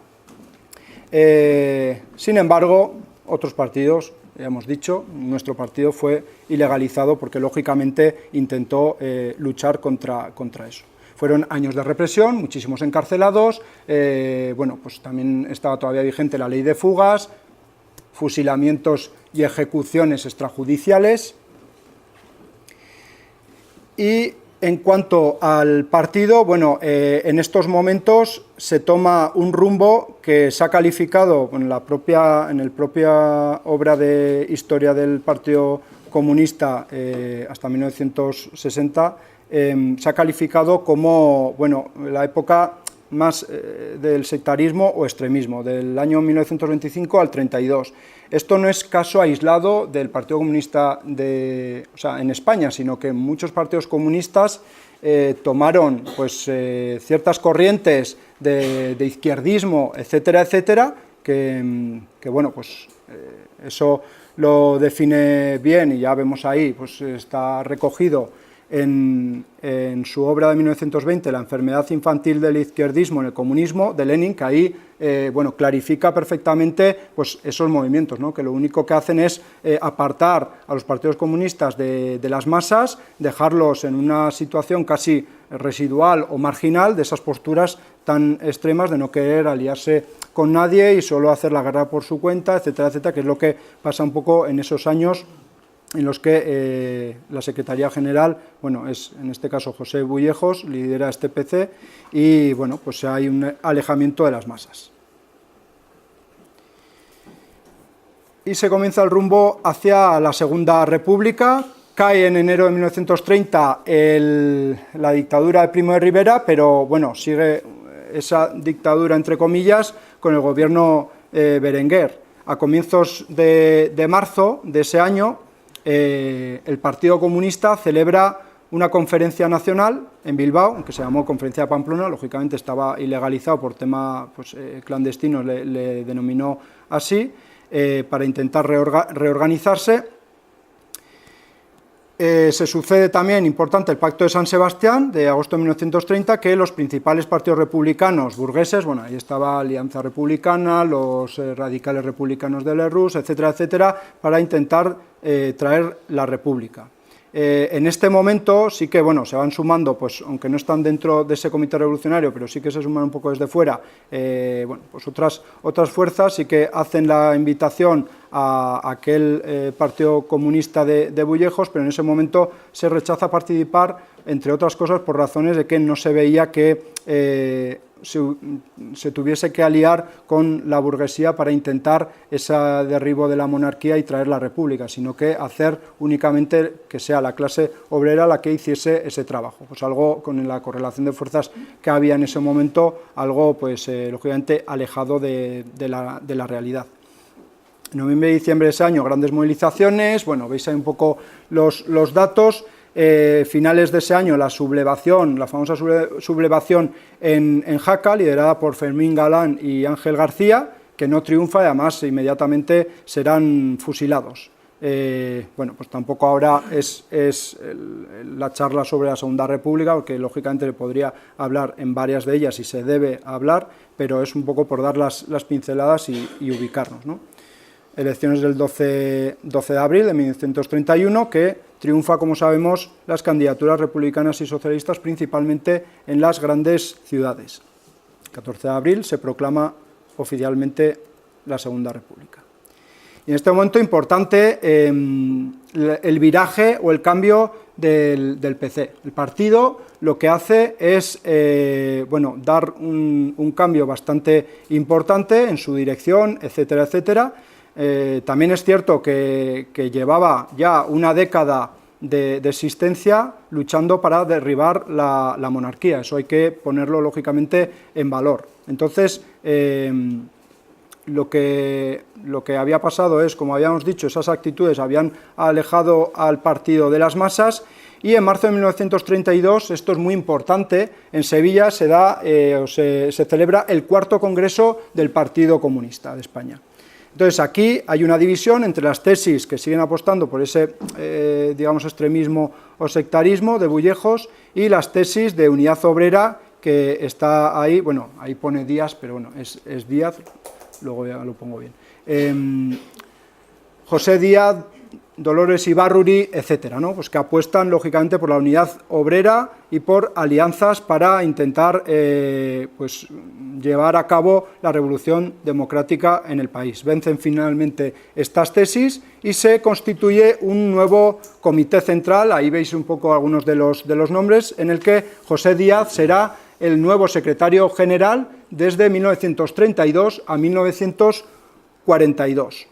Sin embargo, otros partidos, ya hemos dicho, nuestro partido fue ilegalizado porque, lógicamente, intentó luchar contra eso. Fueron años de represión, muchísimos encarcelados, bueno, pues también estaba todavía vigente la ley de fugas, fusilamientos y ejecuciones extrajudiciales. Y en cuanto al partido, bueno, en estos momentos se toma un rumbo que se ha calificado en la propia obra de historia del Partido Comunista hasta 1960, se ha calificado como, bueno, la época más del sectarismo o extremismo, del año 1925 al 32. Esto no es caso aislado del Partido Comunista en España, sino que muchos partidos comunistas tomaron pues, ciertas corrientes de izquierdismo, etcétera, etcétera, que bueno, pues eso lo define bien y ya vemos ahí, pues está recogido en su obra de 1920, La enfermedad infantil del izquierdismo en el comunismo, de Lenin, que ahí bueno, clarifica perfectamente pues, esos movimientos, ¿no? Que lo único que hacen es apartar a los partidos comunistas de las masas, dejarlos en una situación casi residual o marginal de esas posturas tan extremas de no querer aliarse con nadie y solo hacer la guerra por su cuenta, etcétera, etcétera, que es lo que pasa un poco en esos años en los que la Secretaría General, bueno, es en este caso José Bullejos, lidera este PC y bueno, pues hay un alejamiento de las masas. Y se comienza el rumbo hacia la Segunda República. Cae en enero de 1930 la dictadura de Primo de Rivera, pero bueno, sigue esa dictadura entre comillas con el gobierno Berenguer. A comienzos de marzo de ese año, el Partido Comunista celebra una conferencia nacional en Bilbao, que se llamó Conferencia de Pamplona, lógicamente estaba ilegalizado por tema pues, clandestino, le denominó así, para intentar reorganizarse. Se sucede también, importante, el Pacto de San Sebastián, de agosto de 1930, que los principales partidos republicanos burgueses, bueno, ahí estaba Alianza Republicana, los radicales republicanos de Lerroux, etcétera, etcétera, para intentar traer la República. En este momento sí que, bueno, se van sumando, pues aunque no están dentro de ese comité revolucionario, pero sí que se suman un poco desde fuera, bueno, pues otras fuerzas sí que hacen la invitación a aquel Partido Comunista de Bullejos, pero en ese momento se rechaza participar, entre otras cosas, por razones de que no se veía que se tuviese que aliar con la burguesía para intentar ese derribo de la monarquía y traer la república, sino que hacer únicamente que sea la clase obrera la que hiciese ese trabajo. Pues algo con la correlación de fuerzas que había en ese momento, algo pues lógicamente alejado de la realidad. En noviembre y diciembre de ese año, grandes movilizaciones, bueno, veis ahí un poco los datos. Finales de ese año, la famosa sublevación en Jaca, liderada por Fermín Galán y Ángel García, que no triunfa y además inmediatamente serán fusilados. Bueno, pues tampoco ahora es la charla sobre la Segunda República, porque lógicamente le podría hablar en varias de ellas y se debe hablar, pero es un poco por dar las pinceladas y ubicarnos, ¿no? Elecciones del 12 de abril de 1931, que triunfa, como sabemos, las candidaturas republicanas y socialistas, principalmente en las grandes ciudades. El 14 de abril se proclama oficialmente la Segunda República. Y en este momento importante el viraje o el cambio del PC. El partido lo que hace es bueno, dar un cambio bastante importante en su dirección, etcétera, etcétera. También es cierto que llevaba ya una década de existencia luchando para derribar la monarquía. Eso hay que ponerlo lógicamente en valor. Entonces, lo que había pasado es, como habíamos dicho, esas actitudes habían alejado al partido de las masas. Y en marzo de 1932, esto es muy importante, en Sevilla se celebra el cuarto congreso del Partido Comunista de España. Entonces aquí hay una división entre las tesis que siguen apostando por ese, digamos, extremismo o sectarismo de Bullejos y las tesis de unidad obrera que está ahí, bueno, ahí pone Díaz, pero bueno, es Díaz, luego ya lo pongo bien. José Díaz, Dolores Ibarruri, etcétera, ¿no? Pues que apuestan lógicamente por la unidad obrera y por alianzas para intentar pues llevar a cabo la revolución democrática en el país. Vencen finalmente estas tesis y se constituye un nuevo comité central, ahí veis un poco algunos de los nombres, en el que José Díaz será el nuevo secretario general desde 1932 a 1942.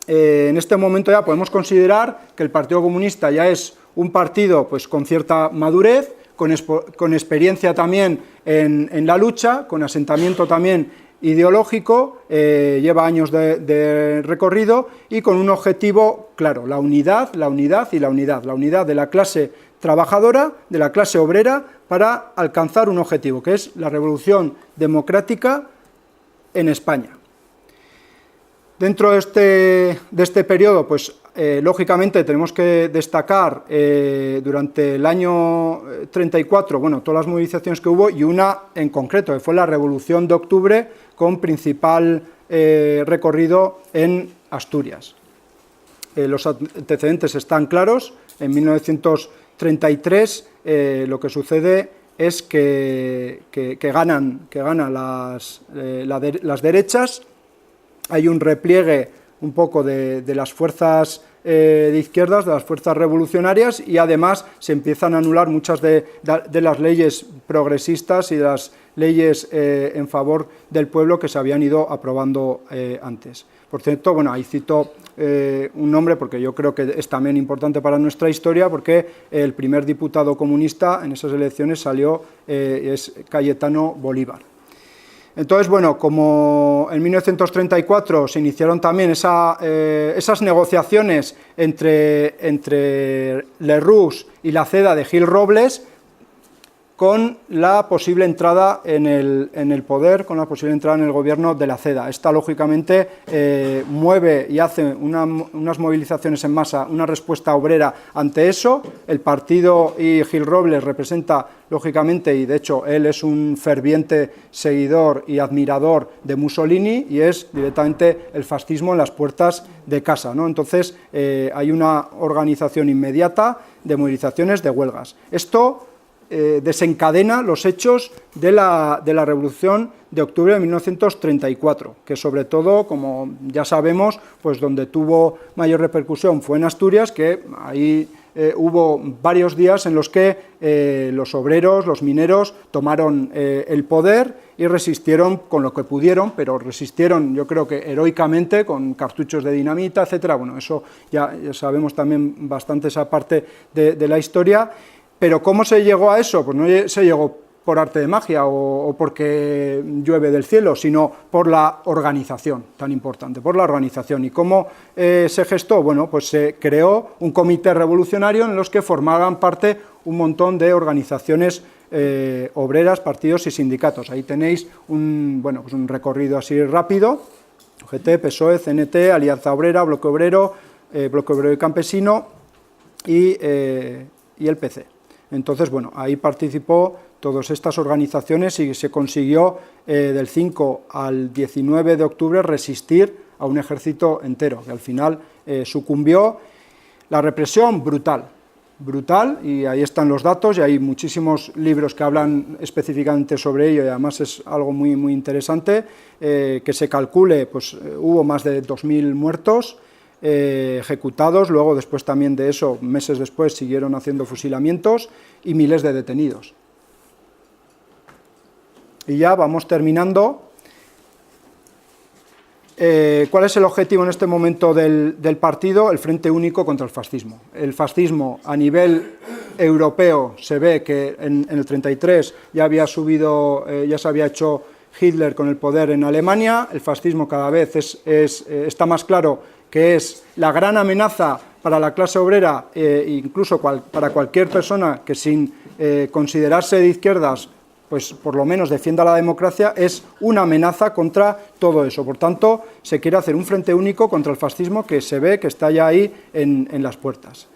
En este momento ya podemos considerar que el Partido Comunista ya es un partido pues, con cierta madurez, con experiencia también en la lucha, con asentamiento también ideológico, lleva años de recorrido y con un objetivo claro, la unidad de la clase trabajadora, de la clase obrera, para alcanzar un objetivo, que es la revolución democrática en España. Dentro de este periodo, pues lógicamente tenemos que destacar durante el año 34, bueno, todas las movilizaciones que hubo y una en concreto, que fue la Revolución de Octubre, con principal recorrido en Asturias. Los antecedentes están claros. En 1933 lo que sucede es que ganan las derechas. Hay un repliegue un poco de las fuerzas de izquierdas, de las fuerzas revolucionarias, y además se empiezan a anular muchas de las leyes progresistas y de las leyes en favor del pueblo que se habían ido aprobando antes. Por cierto, bueno, ahí cito un nombre porque yo creo que es también importante para nuestra historia, porque el primer diputado comunista en esas elecciones es Cayetano Bolívar. Entonces, bueno, como en 1934 se iniciaron también esas negociaciones entre Lerroux y la CEDA de Gil Robles, con la posible entrada en el poder, con la posible entrada en el gobierno de la CEDA. Esta, lógicamente, mueve y hace unas movilizaciones en masa, una respuesta obrera ante eso. El partido y Gil Robles representa, lógicamente, y de hecho él es un ferviente seguidor y admirador de Mussolini, y es directamente el fascismo en las puertas de casa, ¿no? Entonces, hay una organización inmediata de movilizaciones, de huelgas. Esto desencadena los hechos de la Revolución de Octubre de 1934, que sobre todo, como ya sabemos, pues donde tuvo mayor repercusión fue en Asturias, que ahí hubo varios días en los que los obreros, los mineros, tomaron el poder y resistieron con lo que pudieron, pero resistieron, yo creo que heroicamente, con cartuchos de dinamita, etcétera. Bueno, eso ya sabemos también bastante esa parte de la historia. Pero ¿cómo se llegó a eso? Pues no se llegó por arte de magia o porque llueve del cielo, sino por la organización, tan importante, por la organización. ¿Y cómo se gestó? Bueno, pues se creó un comité revolucionario en los que formaban parte un montón de organizaciones obreras, partidos y sindicatos. Ahí tenéis un recorrido así rápido: UGT, PSOE, CNT, Alianza Obrera, Bloque Obrero y Campesino y el PC. Entonces, bueno, ahí participó todas estas organizaciones y se consiguió del 5 al 19 de octubre resistir a un ejército entero, que al final sucumbió. La represión, brutal, y ahí están los datos, y hay muchísimos libros que hablan específicamente sobre ello, y además es algo muy, muy interesante, que se calcule, pues hubo más de 2.000 muertos, ejecutados. Luego, después también de eso, meses después, siguieron haciendo fusilamientos y miles de detenidos. Y ya vamos terminando. ¿Cuál es el objetivo en este momento del partido? El Frente Único contra el fascismo. El fascismo a nivel europeo se ve que en el 33 ya había subido, ya se había hecho Hitler con el poder en Alemania. El fascismo cada vez está más claro que es la gran amenaza para la clase obrera, incluso para cualquier persona que sin considerarse de izquierdas, pues por lo menos defienda la democracia, es una amenaza contra todo eso. Por tanto, se quiere hacer un frente único contra el fascismo que se ve que está ya ahí en las puertas.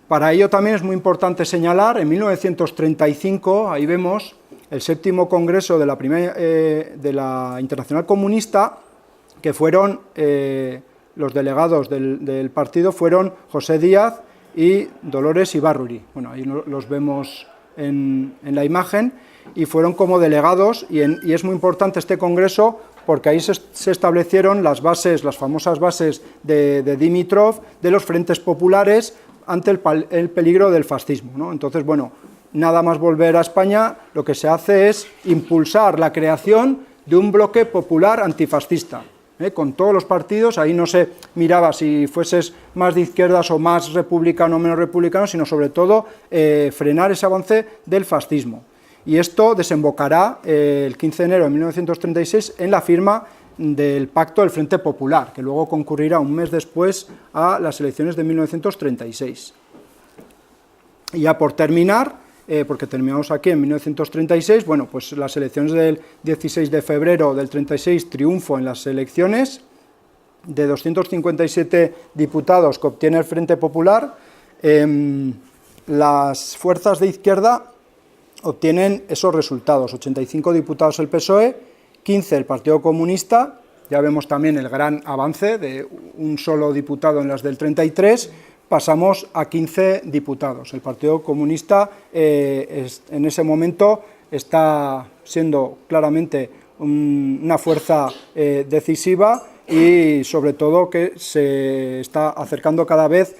Para ello también es muy importante señalar, en 1935, ahí vemos el 7º Congreso de la Internacional Comunista, que fueron los delegados del partido, fueron José Díaz y Dolores Ibárruri. Bueno, ahí los vemos en la imagen, y fueron como delegados, y es muy importante este congreso porque ahí se establecieron las famosas bases de Dimitrov, de los frentes populares ante el peligro del fascismo, ¿no? Entonces, bueno, nada más volver a España, lo que se hace es impulsar la creación de un bloque popular antifascista. con todos los partidos. Ahí no se miraba si fueses más de izquierdas o más republicano o menos republicano, sino sobre todo frenar ese avance del fascismo. Y esto desembocará el 15 de enero de 1936 en la firma del Pacto del Frente Popular, que luego concurrirá un mes después a las elecciones de 1936. Y ya por terminar, porque terminamos aquí en 1936, bueno, pues las elecciones del 16 de febrero del 36, triunfo en las elecciones, de 257 diputados que obtiene el Frente Popular, las fuerzas de izquierda obtienen esos resultados: 85 diputados el PSOE, 15 el Partido Comunista. Ya vemos también el gran avance de un solo diputado en las del 33, pasamos a 15 diputados. El Partido Comunista en ese momento está siendo claramente una fuerza decisiva y sobre todo que se está acercando cada vez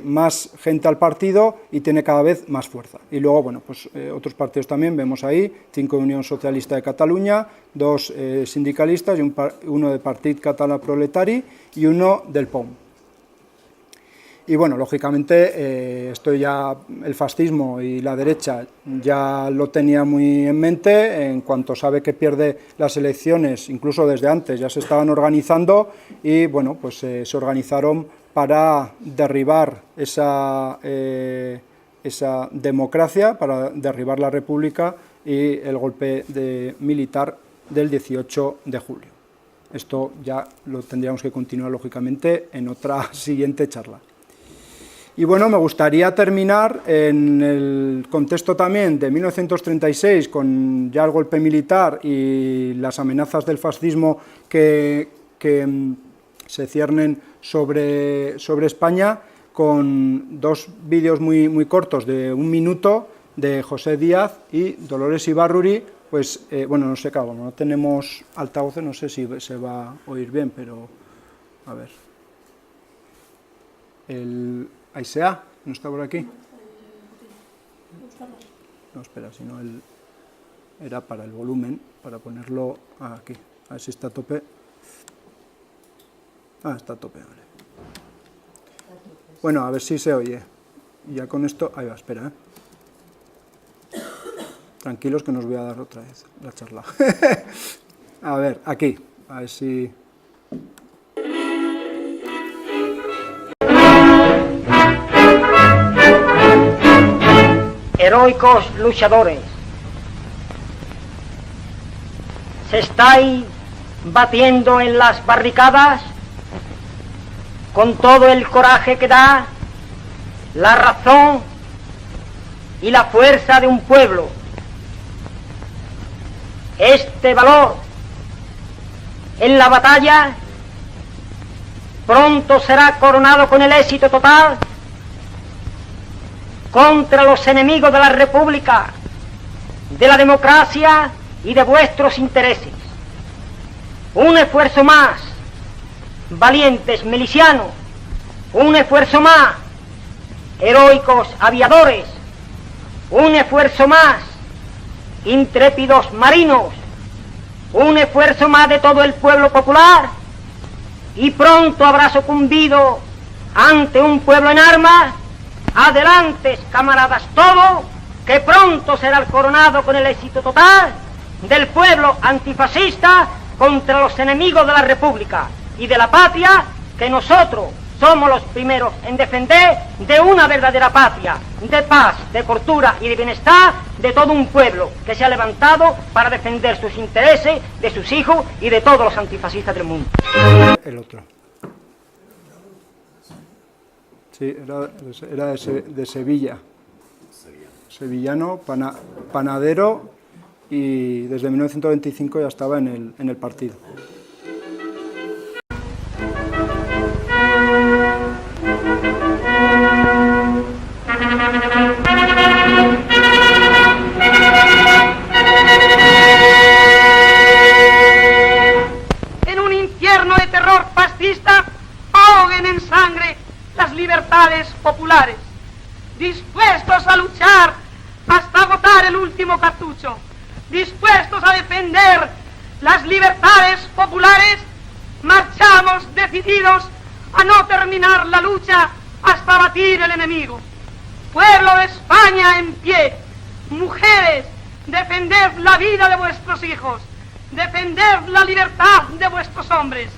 más gente al partido y tiene cada vez más fuerza. Y luego, bueno, pues otros partidos también vemos ahí: 5 de Unión Socialista de Cataluña, 2 sindicalistas y uno de Partit Català Proletari y uno del POM. Y bueno, lógicamente esto ya, el fascismo y la derecha ya lo tenía muy en mente. En cuanto sabe que pierde las elecciones, incluso desde antes ya se estaban organizando y bueno, pues se organizaron para derribar esa democracia, para derribar la república y el golpe militar del 18 de julio. Esto ya lo tendríamos que continuar lógicamente en otra siguiente charla. Y bueno, me gustaría terminar en el contexto también de 1936, con ya el golpe militar y las amenazas del fascismo que se ciernen sobre España, con 2 vídeos muy cortos de 1 minuto de José Díaz y Dolores Ibarruri. Pues bueno, no sé, claro, no tenemos altavoces, no sé si se va a oír bien, pero a ver. Aisea, ¿no está por aquí? No, espera, si no, era para el volumen, para ponerlo aquí, a ver si está a tope. Ah, está a tope, vale. Bueno, a ver si se oye. Y ya con esto, ahí va, espera, Tranquilos que nos voy a dar otra vez la charla. A ver, aquí, a ver si... Heroicos luchadores, se estáis batiendo en las barricadas con todo el coraje que da la razón y la fuerza de un pueblo. Este valor en la batalla pronto será coronado con el éxito total contra los enemigos de la República, de la democracia y de vuestros intereses. Un esfuerzo más, valientes milicianos, un esfuerzo más, heroicos aviadores, un esfuerzo más, intrépidos marinos, un esfuerzo más de todo el pueblo popular, y pronto habrá sucumbido ante un pueblo en armas. Adelante, camaradas todos, que pronto será el coronado con el éxito total del pueblo antifascista contra los enemigos de la República y de la patria, que nosotros somos los primeros en defender de una verdadera patria, de paz, de cultura y de bienestar de todo un pueblo que se ha levantado para defender sus intereses, de sus hijos y de todos los antifascistas del mundo. El otro. Sí, era de Sevilla, sevillano, panadero, y desde 1925 ya estaba en el partido. En un infierno de terror fascista, ahoguen en sangre las libertades populares, dispuestos a luchar hasta agotar el último cartucho, dispuestos a defender las libertades populares marchamos decididos a no terminar la lucha hasta abatir el enemigo. Pueblo de España en pie, mujeres, defended la vida de vuestros hijos, defended la libertad de vuestros hombres.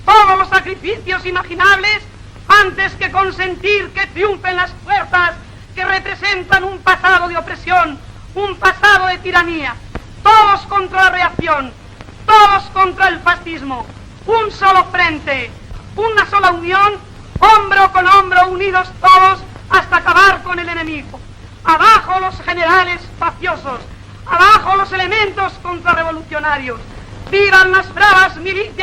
Todos los sacrificios imaginables antes que consentir que triunfen las fuerzas que representan un pasado de opresión, un pasado de tiranía. Todos contra la reacción, todos contra el fascismo. Un solo frente, una sola unión, hombro con hombro, unidos todos hasta acabar con el enemigo. Abajo los generales faciosos, abajo los elementos contrarrevolucionarios. ¡Vivan las bravas milicias